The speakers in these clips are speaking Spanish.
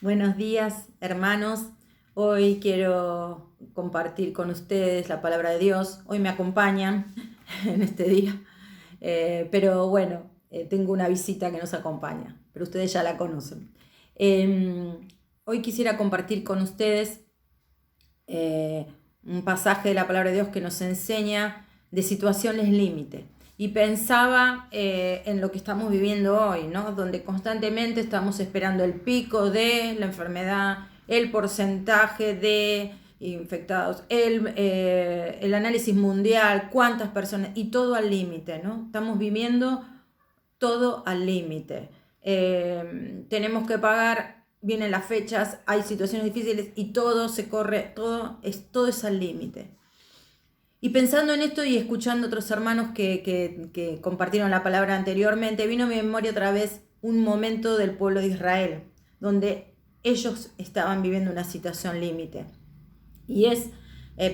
Buenos días, hermanos. Hoy quiero compartir con ustedes la palabra de Dios. Hoy me acompañan en este día, pero bueno, tengo una visita que nos acompaña, pero ustedes ya la conocen. Hoy quisiera compartir con ustedes eh, un pasaje de la palabra de Dios que nos enseña de situaciones límite. Y pensaba en lo que estamos viviendo hoy, ¿no? Donde constantemente estamos esperando el pico de la enfermedad, el porcentaje de infectados, el análisis mundial, cuántas personas, y todo al límite, ¿no? Estamos viviendo todo al límite. Tenemos que pagar, vienen las fechas, hay situaciones difíciles y todo se corre, todo es al límite. Y pensando en esto y escuchando otros hermanos que compartieron la palabra anteriormente, vino a mi memoria otra vez un momento del pueblo de Israel, donde ellos estaban viviendo una situación límite. Y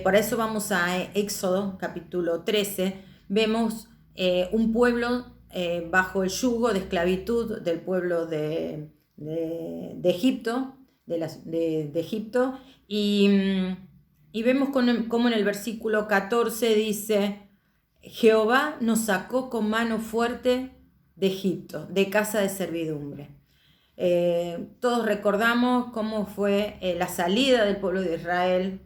por eso vamos a Éxodo capítulo 13, vemos un pueblo bajo el yugo de esclavitud del pueblo de Egipto, de Egipto, y vemos como en el versículo 14 dice: Jehová nos sacó con mano fuerte de Egipto, de casa de servidumbre. Todos recordamos cómo fue la salida del pueblo de Israel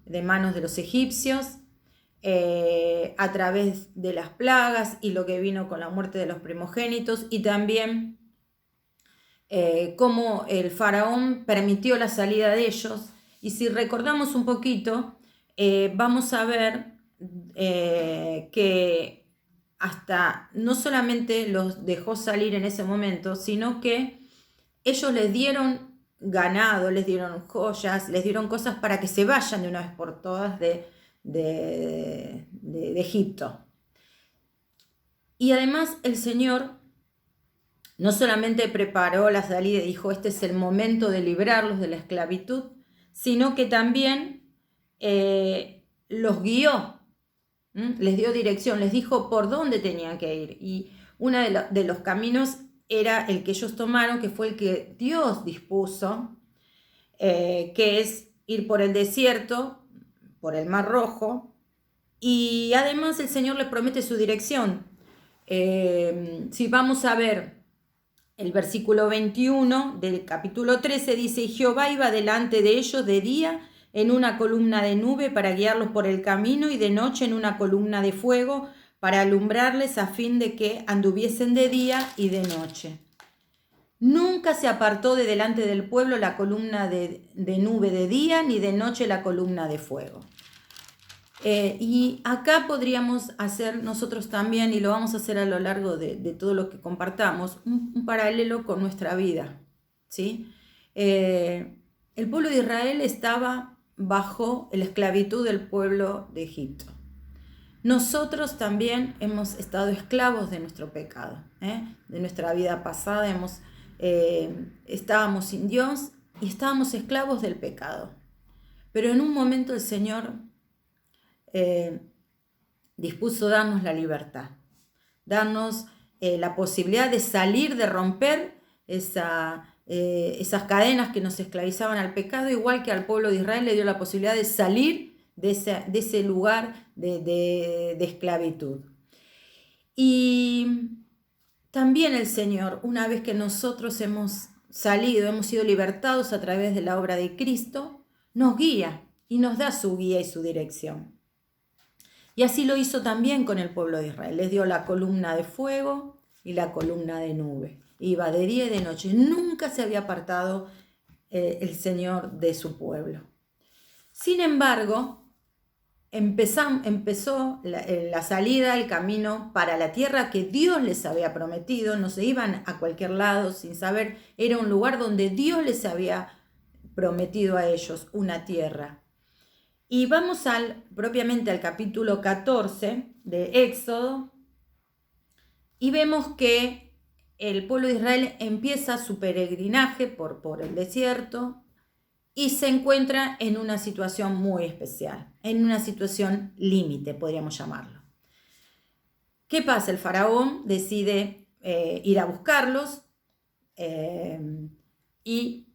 de manos de los egipcios, a través de las plagas y lo que vino con la muerte de los primogénitos, y también cómo el faraón permitió la salida de ellos. Y si recordamos un poquito, vamos a ver que hasta no solamente los dejó salir en ese momento, sino que ellos les dieron ganado, les dieron joyas, les dieron cosas para que se vayan de una vez por todas de Egipto. Y además el Señor no solamente preparó la salida y dijo: este es el momento de librarlos de la esclavitud, sino que también los guió, les dio dirección, les dijo por dónde tenían que ir. Y uno de los caminos era el que ellos tomaron, que fue el que Dios dispuso, que es ir por el desierto, por el Mar Rojo, y además el Señor les promete su dirección. Si vamos a ver el versículo 21 del capítulo 13, dice: y Jehová iba delante de ellos de día en una columna de nube para guiarlos por el camino, y de noche en una columna de fuego para alumbrarles, a fin de que anduviesen de día y de noche. Nunca se apartó de delante del pueblo la columna de nube de día, ni de noche la columna de fuego. Y acá podríamos hacer nosotros también, y lo vamos a hacer a lo largo de todo lo que compartamos, un paralelo con nuestra vida, ¿sí? El pueblo de Israel estaba bajo la esclavitud del pueblo de Egipto. Nosotros también hemos estado esclavos de nuestro pecado, de nuestra vida pasada. Estábamos sin Dios y estábamos esclavos del pecado. Pero en un momento el Señor dispuso darnos la libertad, darnos la posibilidad de salir, de romper esas cadenas que nos esclavizaban al pecado, igual que al pueblo de Israel le dio la posibilidad de salir de ese lugar de esclavitud. Y también el Señor, una vez que nosotros hemos salido, hemos sido libertados a través de la obra de Cristo, nos guía y nos da su guía y su dirección. Y así lo hizo también con el pueblo de Israel. Les dio la columna de fuego y la columna de nube. Iba de día y de noche. Nunca se había apartado el Señor de su pueblo. Sin embargo, empezó la salida, el camino para la tierra que Dios les había prometido. No se iban a cualquier lado sin saber. Era un lugar donde Dios les había prometido a ellos una tierra. Y vamos propiamente al capítulo 14 de Éxodo, y vemos que el pueblo de Israel empieza su peregrinaje por el desierto y se encuentra en una situación muy especial, en una situación límite, podríamos llamarlo. ¿Qué pasa? El faraón decide ir a buscarlos y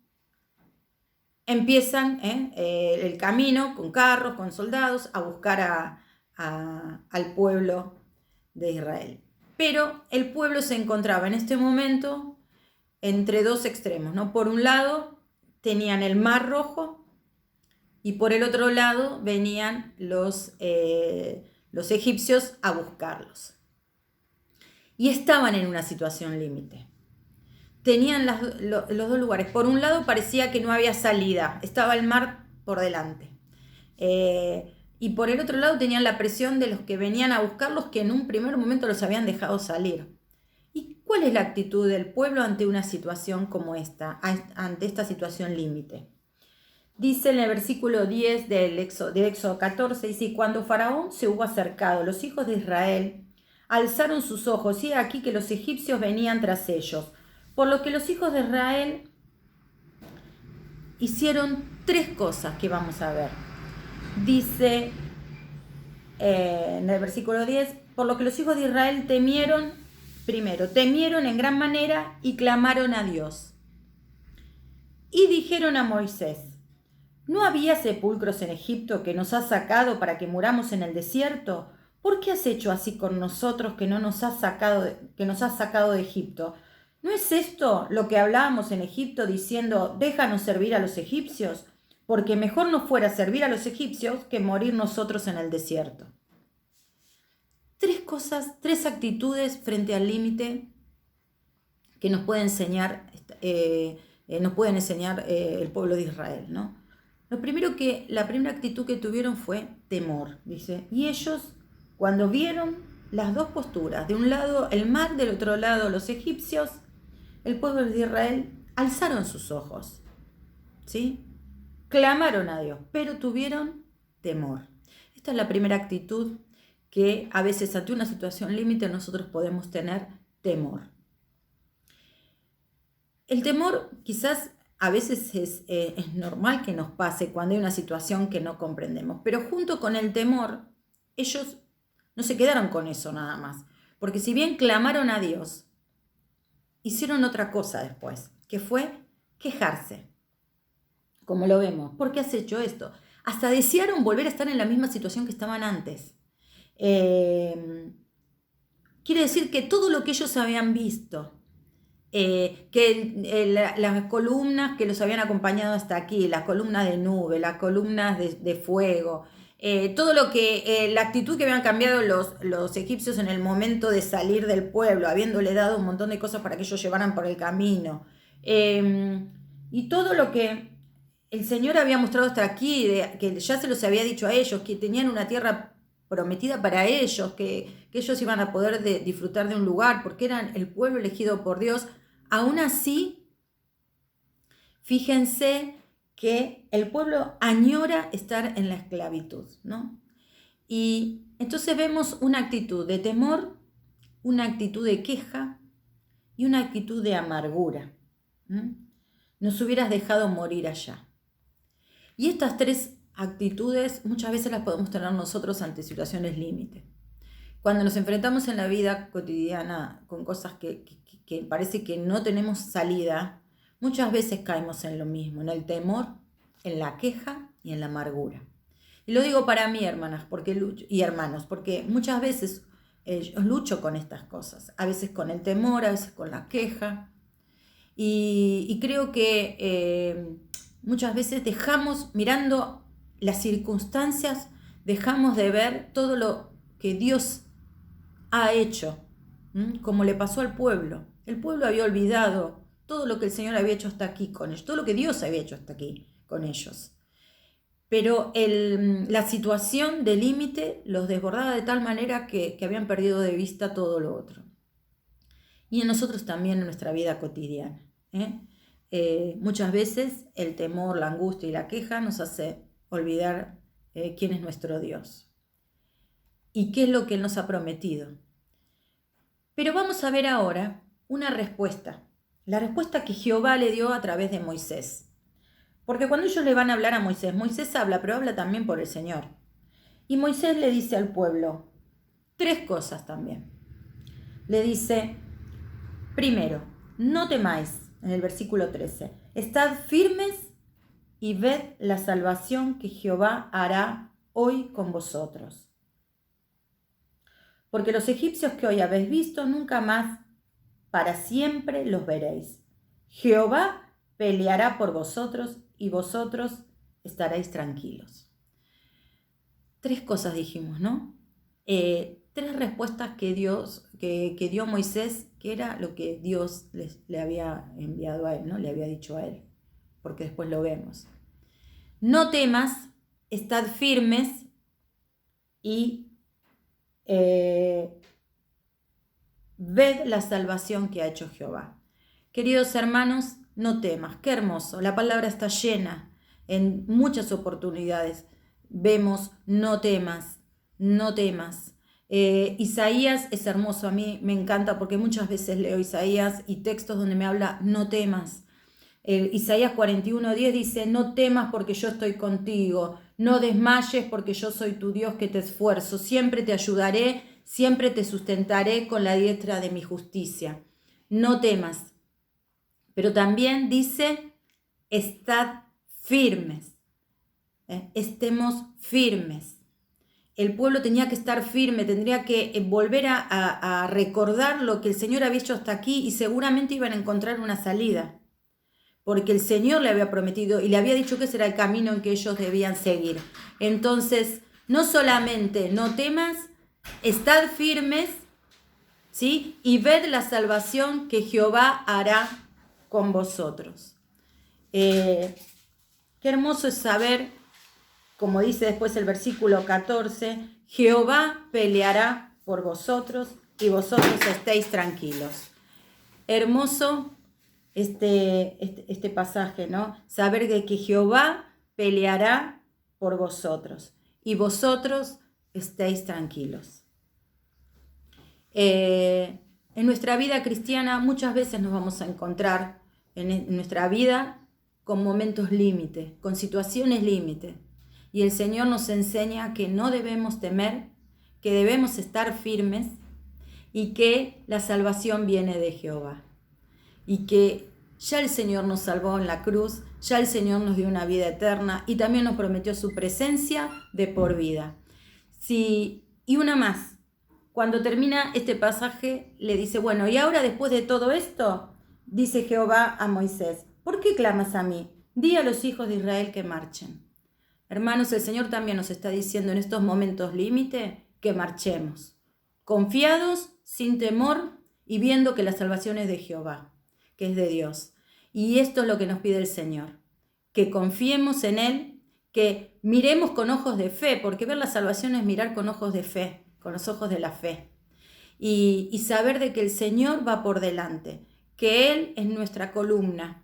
empiezan el camino con carros, con soldados, a buscar al pueblo de Israel. Pero el pueblo se encontraba en este momento entre dos extremos, ¿no? Por un lado tenían el Mar Rojo y por el otro lado venían los egipcios a buscarlos. Y estaban en una situación límite. Tenían los dos lugares. Por un lado parecía que no había salida, estaba el mar por delante. Y por el otro lado tenían la presión de los que venían a buscarlos, que en un primer momento los habían dejado salir. ¿Y cuál es la actitud del pueblo ante una situación como esta, ante esta situación límite? Dice en el versículo 10 de Éxodo 14, dice: y cuando Faraón se hubo acercado, los hijos de Israel alzaron sus ojos, y aquí que los egipcios venían tras ellos. Por lo que los hijos de Israel hicieron tres cosas que vamos a ver. Dice en el versículo 10, por lo que los hijos de Israel temieron en gran manera y clamaron a Dios. Y dijeron a Moisés: ¿no había sepulcros en Egipto que nos has sacado para que muramos en el desierto? ¿Por qué has hecho así con nosotros que nos has sacado de Egipto? ¿No es esto lo que hablábamos en Egipto diciendo: déjanos servir a los egipcios? Porque mejor nos fuera servir a los egipcios que morir nosotros en el desierto. Tres actitudes frente al límite que nos puede enseñar, el pueblo de Israel, ¿no? La primera actitud que tuvieron fue temor, dice. Y ellos, cuando vieron las dos posturas, de un lado el mar, del otro lado los egipcios, el pueblo de Israel alzaron sus ojos, ¿sí? Clamaron a Dios, pero tuvieron temor. Esta es la primera actitud que a veces ante una situación límite nosotros podemos tener temor. El temor quizás a veces es normal que nos pase cuando hay una situación que no comprendemos, pero junto con el temor, ellos no se quedaron con eso nada más, porque si bien clamaron a Dios, hicieron otra cosa después, que fue quejarse, como lo vemos. ¿Por qué has hecho esto? Hasta desearon volver a estar en la misma situación que estaban antes. Quiere decir que todo lo que ellos habían visto, las columnas que los habían acompañado hasta aquí, las columnas de nube, las columnas de fuego, todo lo que, la actitud que habían cambiado los egipcios en el momento de salir del pueblo, habiéndole dado un montón de cosas para que ellos llevaran por el camino, y todo lo que el Señor había mostrado hasta aquí, que ya se los había dicho a ellos, que tenían una tierra prometida para ellos, que ellos iban a poder disfrutar de un lugar, porque eran el pueblo elegido por Dios. Aún así, fíjense que el pueblo añora estar en la esclavitud, ¿no? Y entonces vemos una actitud de temor, una actitud de queja y una actitud de amargura. Nos hubieras dejado morir allá. Y estas tres actitudes muchas veces las podemos tener nosotros ante situaciones límite. Cuando nos enfrentamos en la vida cotidiana con cosas que parece que no tenemos salida, muchas veces caemos en lo mismo, en el temor, en la queja y en la amargura. Y lo digo para mí, hermanas y hermanos, porque muchas veces yo lucho con estas cosas, a veces con el temor, a veces con la queja, y creo que muchas veces dejamos, mirando las circunstancias, dejamos de ver todo lo que Dios ha hecho, como le pasó al pueblo. El pueblo había olvidado todo lo que el Señor había hecho hasta aquí con ellos, todo lo que Dios había hecho hasta aquí con ellos. Pero la situación de límite los desbordaba de tal manera que habían perdido de vista todo lo otro. Y en nosotros también, en nuestra vida cotidiana. Muchas veces el temor, la angustia y la queja nos hace olvidar quién es nuestro Dios y qué es lo que Él nos ha prometido. Pero vamos a ver ahora una respuesta, la respuesta que Jehová le dio a través de Moisés. Porque cuando ellos le van a hablar a Moisés, Moisés habla, pero habla también por el Señor. Y Moisés le dice al pueblo tres cosas también. Le dice, primero, no temáis, en el versículo 13, estad firmes y ved la salvación que Jehová hará hoy con vosotros. Porque los egipcios que hoy habéis visto, nunca más para siempre los veréis. Jehová peleará por vosotros y vosotros estaréis tranquilos. 3 cosas dijimos, ¿no? 3 respuestas que dio Moisés, que era lo que Dios le había enviado a él, ¿no? Le había dicho a él, porque después lo vemos. No temas, estad firmes y ved la salvación que ha hecho Jehová. Queridos hermanos, no temas. Qué hermoso. La palabra está llena. En muchas oportunidades vemos no temas, no temas. Isaías es hermoso. A mí me encanta porque muchas veces leo Isaías y textos donde me habla no temas. Isaías 41:10 dice, no temas porque yo estoy contigo, no desmayes porque yo soy tu Dios que te esfuerzo, siempre te ayudaré, siempre te sustentaré con la diestra de mi justicia. No temas. Pero también dice, estad firmes, estemos firmes. El pueblo tenía que estar firme, tendría que volver a recordar lo que el Señor había hecho hasta aquí y seguramente iban a encontrar una salida. Porque el Señor le había prometido y le había dicho que ese era el camino en que ellos debían seguir. Entonces, no solamente no temas, estad firmes, ¿sí? Y ved la salvación que Jehová hará con vosotros. Qué hermoso es saber, como dice después el versículo 14, Jehová peleará por vosotros y vosotros estéis tranquilos. Hermoso este pasaje, ¿no? Saber de que Jehová peleará por vosotros y vosotros estéis tranquilos. En nuestra vida cristiana muchas veces nos vamos a encontrar en nuestra vida con momentos límite, con situaciones límite. Y el Señor nos enseña que no debemos temer, que debemos estar firmes y que la salvación viene de Jehová. Y que ya el Señor nos salvó en la cruz, ya el Señor nos dio una vida eterna y también nos prometió su presencia de por vida. Y una más, cuando termina este pasaje le dice, bueno, y ahora después de todo esto, dice Jehová a Moisés, ¿por qué clamas a mí? Di a los hijos de Israel que marchen. Hermanos, el Señor también nos está diciendo en estos momentos límite que marchemos, confiados, sin temor y viendo que la salvación es de Jehová, que es de Dios. Y esto es lo que nos pide el Señor, que confiemos en Él, que miremos con ojos de fe, porque ver la salvación es mirar con ojos de fe, con los ojos de la fe. Y saber de que el Señor va por delante, que Él es nuestra columna,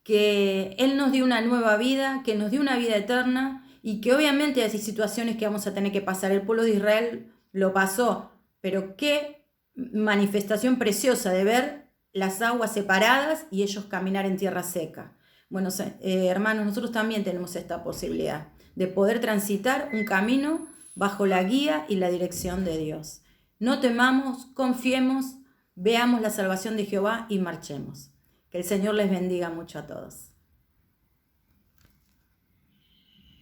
que Él nos dio una nueva vida, que nos dio una vida eterna y que obviamente hay situaciones que vamos a tener que pasar. El pueblo de Israel lo pasó, pero qué manifestación preciosa de ver las aguas separadas y ellos caminar en tierra seca. Bueno, hermanos, nosotros también tenemos esta posibilidad de poder transitar un camino bajo la guía y la dirección de Dios. No temamos, confiemos, veamos la salvación de Jehová y marchemos. Que el Señor les bendiga mucho a todos.